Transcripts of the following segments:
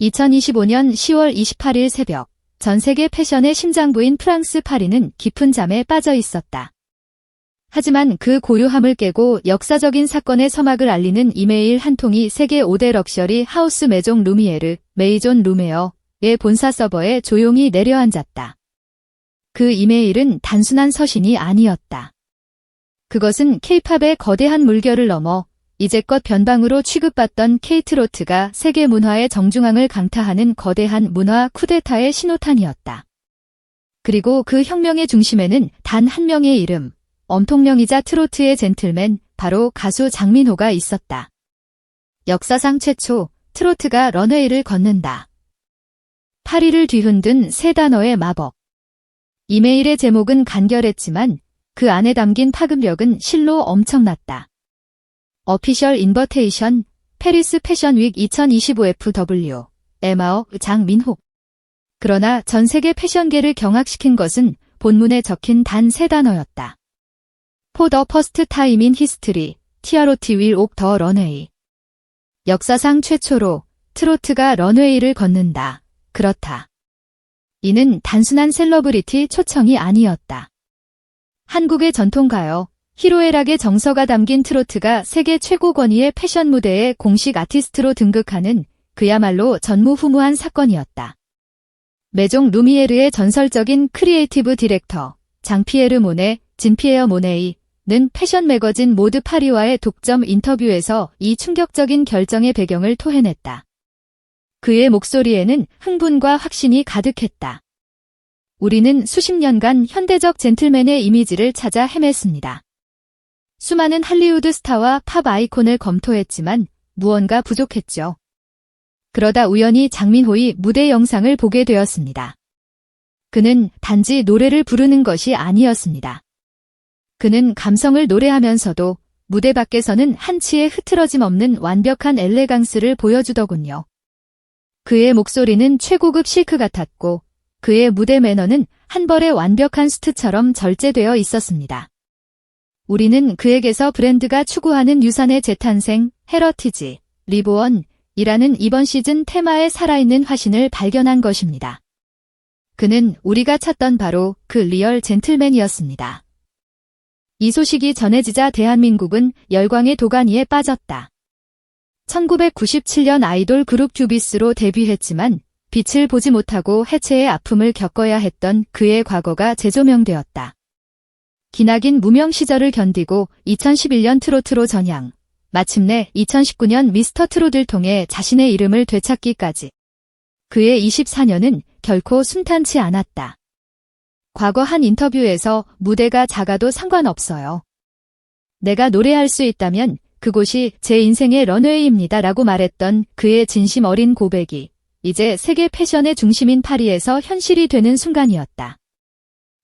2025년 10월 28일 새벽, 전 세계 패션의 심장부인 프랑스 파리는 깊은 잠에 빠져 있었다. 하지만 그 고요함을 깨고 역사적인 사건의 서막을 알리는 이메일 한 통이 세계 5대 럭셔리 하우스 메종 루미에르, 메이존 루메어의 본사 서버에 조용히 내려앉았다. 그 이메일은 단순한 서신이 아니었다. 그것은 케이팝의 거대한 물결을 넘어 이제껏 변방으로 취급받던 케이트 로트가 세계 문화의 정중앙을 강타하는 거대한 문화 쿠데타의 신호탄이었다. 그리고 그 혁명의 중심에는 단 한 명의 이름, 엄통령이자 트로트의 젠틀맨, 바로 가수 장민호가 있었다. 역사상 최초, 트로트가 런웨이를 걷는다. 파리를 뒤흔든 세 단어의 마법. 이메일의 제목은 간결했지만 그 안에 담긴 파급력은 실로 엄청났다. 어피셜 인버테이션, 페리스 패션 윅 2025 FW, 에마어, 장민호. 그러나 전 세계 패션계를 경악시킨 것은 본문에 적힌 단 세 단어였다. For the first time in history, TROT will walk the runway. 역사상 최초로 트로트가 런웨이를 걷는다. 그렇다. 이는 단순한 셀러브리티 초청이 아니었다. 한국의 전통가요, 희로애락의 정서가 담긴 트로트가 세계 최고 권위의 패션 무대에 공식 아티스트로 등극하는 그야말로 전무후무한 사건이었다. 메종 루미에르의 전설적인 크리에이티브 디렉터 장피에르 모네, 진피에어 모네이는 패션 매거진 모드 파리와의 독점 인터뷰에서 이 충격적인 결정의 배경을 토해냈다. 그의 목소리에는 흥분과 확신이 가득했다. 우리는 수십 년간 현대적 젠틀맨의 이미지를 찾아 헤맸습니다. 수많은 할리우드 스타와 팝 아이콘을 검토했지만 무언가 부족했죠. 그러다 우연히 장민호의 무대 영상을 보게 되었습니다. 그는 단지 노래를 부르는 것이 아니었습니다. 그는 감성을 노래하면서도 무대 밖에서는 한치의 흐트러짐 없는 완벽한 엘레강스를 보여주더군요. 그의 목소리는 최고급 실크 같았고 그의 무대 매너는 한 벌의 완벽한 수트처럼 절제되어 있었습니다. 우리는 그에게서 브랜드가 추구하는 유산의 재탄생, 헤러티지, 리보언이라는 이번 시즌 테마의 살아있는 화신을 발견한 것입니다. 그는 우리가 찾던 바로 그 리얼 젠틀맨이었습니다. 이 소식이 전해지자 대한민국은 열광의 도가니에 빠졌다. 1997년 아이돌 그룹 듀비스로 데뷔했지만 빛을 보지 못하고 해체의 아픔을 겪어야 했던 그의 과거가 재조명되었다. 기나긴 무명 시절을 견디고 2011년 트로트로 전향, 마침내 2019년 미스터 트롯을 통해 자신의 이름을 되찾기까지. 그의 24년은 결코 순탄치 않았다. 과거 한 인터뷰에서 무대가 작아도 상관없어요. 내가 노래할 수 있다면 그곳이 제 인생의 런웨이입니다 라고 말했던 그의 진심 어린 고백이 이제 세계 패션의 중심인 파리에서 현실이 되는 순간이었다.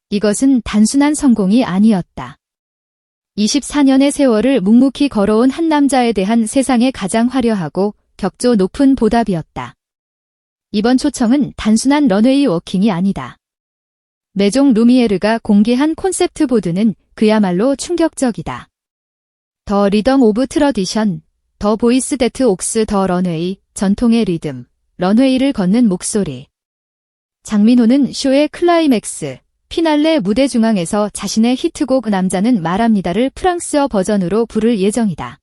이것은 단순한 성공이 아니었다. 24년의 세월을 묵묵히 걸어온 한 남자에 대한 세상의 가장 화려하고 격조 높은 보답이었다. 이번 초청은 단순한 런웨이 워킹이 아니다. 메종 루미에르가 공개한 콘셉트 보드는 그야말로 충격적이다. 더 리덤 오브 트러디션, 더 보이스 데트 옥스 더 런웨이, 전통의 리듬, 런웨이를 걷는 목소리. 장민호는 쇼의 클라이맥스, 피날레 무대 중앙에서 자신의 히트곡 남자는 말합니다를 프랑스어 버전으로 부를 예정이다.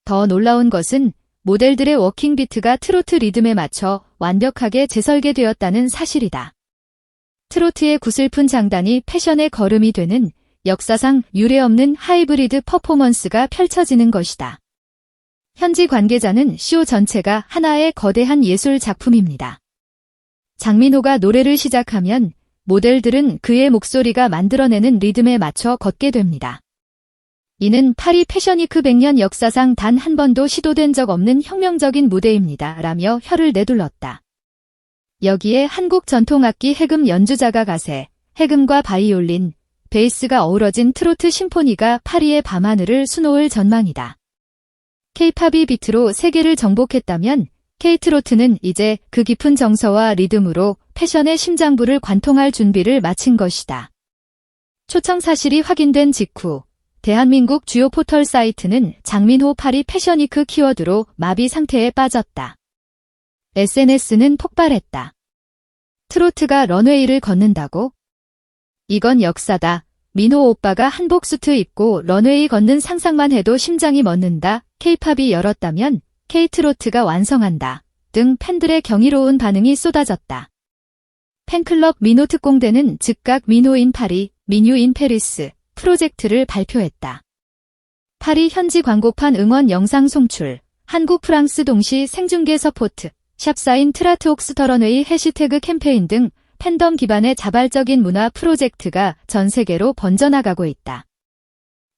더 놀라운 것은 모델들의 워킹 비트가 트로트 리듬에 맞춰 완벽하게 재설계되었다는 사실이다. 트로트의 구슬픈 장단이 패션의 걸음이 되는 역사상 유례없는 하이브리드 퍼포먼스가 펼쳐지는 것이다. 현지 관계자는 쇼 전체가 하나의 거대한 예술 작품입니다. 장민호가 노래를 시작하면 모델들은 그의 목소리가 만들어내는 리듬에 맞춰 걷게 됩니다. 이는 파리 패션위크 100년 역사상 단 한 번도 시도된 적 없는 혁명적인 무대입니다. 라며 혀를 내둘렀다. 여기에 한국 전통악기 해금 연주자가 가세, 해금과 바이올린, 베이스가 어우러진 트로트 심포니가 파리의 밤하늘을 수놓을 전망이다. 케이팝이 비트로 세계를 정복했다면 K트로트는 이제 그 깊은 정서와 리듬으로 패션의 심장부를 관통할 준비를 마친 것이다. 초청 사실이 확인된 직후 대한민국 주요 포털 사이트는 장민호 파리 패션위크 키워드로 마비 상태에 빠졌다. SNS는 폭발했다. 트로트가 런웨이를 걷는다고? 이건 역사다. 민호 오빠가 한복 수트 입고 런웨이 걷는 상상만 해도 심장이 멎는다. K-팝이 열었다면 K-트로트가 완성한다. 등 팬들의 경이로운 반응이 쏟아졌다. 팬클럽 민호 특공대는 즉각 민호 인 파리, 민유 인 페리스 프로젝트를 발표했다. 파리 현지 광고판 응원 영상 송출, 한국 프랑스 동시 생중계 서포트, 샵사인 트라트옥스터 런웨이 해시태그 캠페인 등 팬덤 기반의 자발적인 문화 프로젝트가 전 세계로 번져나가고 있다.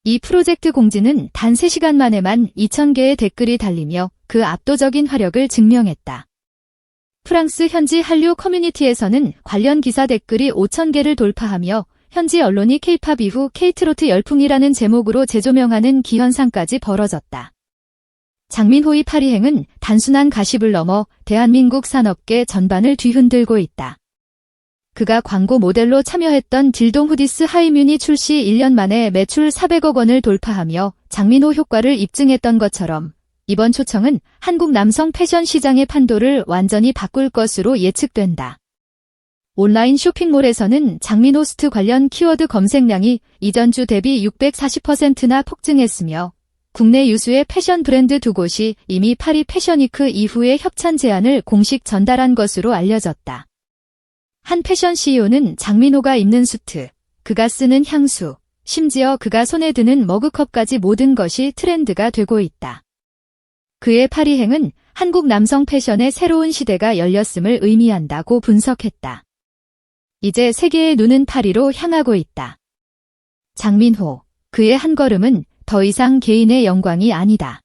이 프로젝트 공지는 단 3시간 만에만 2,000개의 댓글이 달리며 그 압도적인 화력을 증명했다. 프랑스 현지 한류 커뮤니티에서는 관련 기사 댓글이 5,000개를 돌파하며 현지 언론이 K-팝 이후 K-트로트 열풍이라는 제목으로 재조명하는 기현상까지 벌어졌다. 장민호의 파리행은 단순한 가십을 넘어 대한민국 산업계 전반을 뒤흔들고 있다. 그가 광고 모델로 참여했던 딜동 후디스 하이뮤니 출시 1년 만에 매출 400억 원을 돌파하며 장민호 효과를 입증했던 것처럼 이번 초청은 한국 남성 패션 시장의 판도를 완전히 바꿀 것으로 예측된다. 온라인 쇼핑몰에서는 장민호 스트 관련 키워드 검색량이 이전 주 대비 640%나 폭증했으며 국내 유수의 패션 브랜드 2곳이 이미 파리 패션위크 이후에 협찬 제안을 공식 전달한 것으로 알려졌다. 한 패션 CEO는 장민호가 입는 수트, 그가 쓰는 향수, 심지어 그가 손에 드는 머그컵까지 모든 것이 트렌드가 되고 있다. 그의 파리행은 한국 남성 패션의 새로운 시대가 열렸음을 의미한다고 분석했다. 이제 세계의 눈은 파리로 향하고 있다. 장민호, 그의 한 걸음은 더 이상 개인의 영광이 아니다.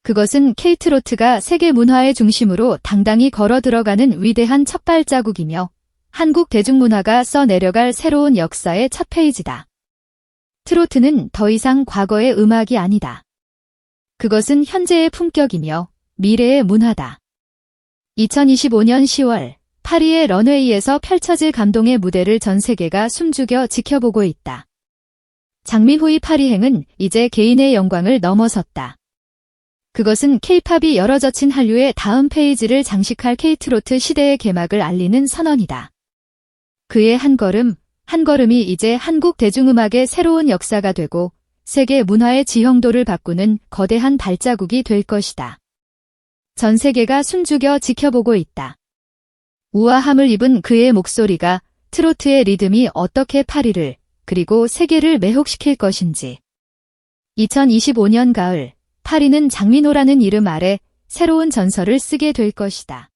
그것은 K-트로트가 세계 문화의 중심으로 당당히 걸어 들어가는 위대한 첫 발자국이며 한국 대중문화가 써내려갈 새로운 역사의 첫 페이지다. 트로트는 더 이상 과거의 음악이 아니다. 그것은 현재의 품격이며 미래의 문화다. 2025년 10월 파리의 런웨이에서 펼쳐질 감동의 무대를 전 세계가 숨죽여 지켜보고 있다. 장민호의 파리행은 이제 개인의 영광을 넘어섰다. 그것은 K-팝이 열어젖힌 한류의 다음 페이지를 장식할 K-트로트 시대의 개막을 알리는 선언이다. 그의 한 걸음이 이제 한국 대중음악의 새로운 역사가 되고 세계 문화의 지형도를 바꾸는 거대한 발자국이 될 것이다. 전 세계가 숨죽여 지켜보고 있다. 우아함을 입은 그의 목소리가 트로트의 리듬이 어떻게 파리를 그리고 세계를 매혹시킬 것인지. 2025년 가을 파리는 장민호라는 이름 아래 새로운 전설을 쓰게 될 것이다.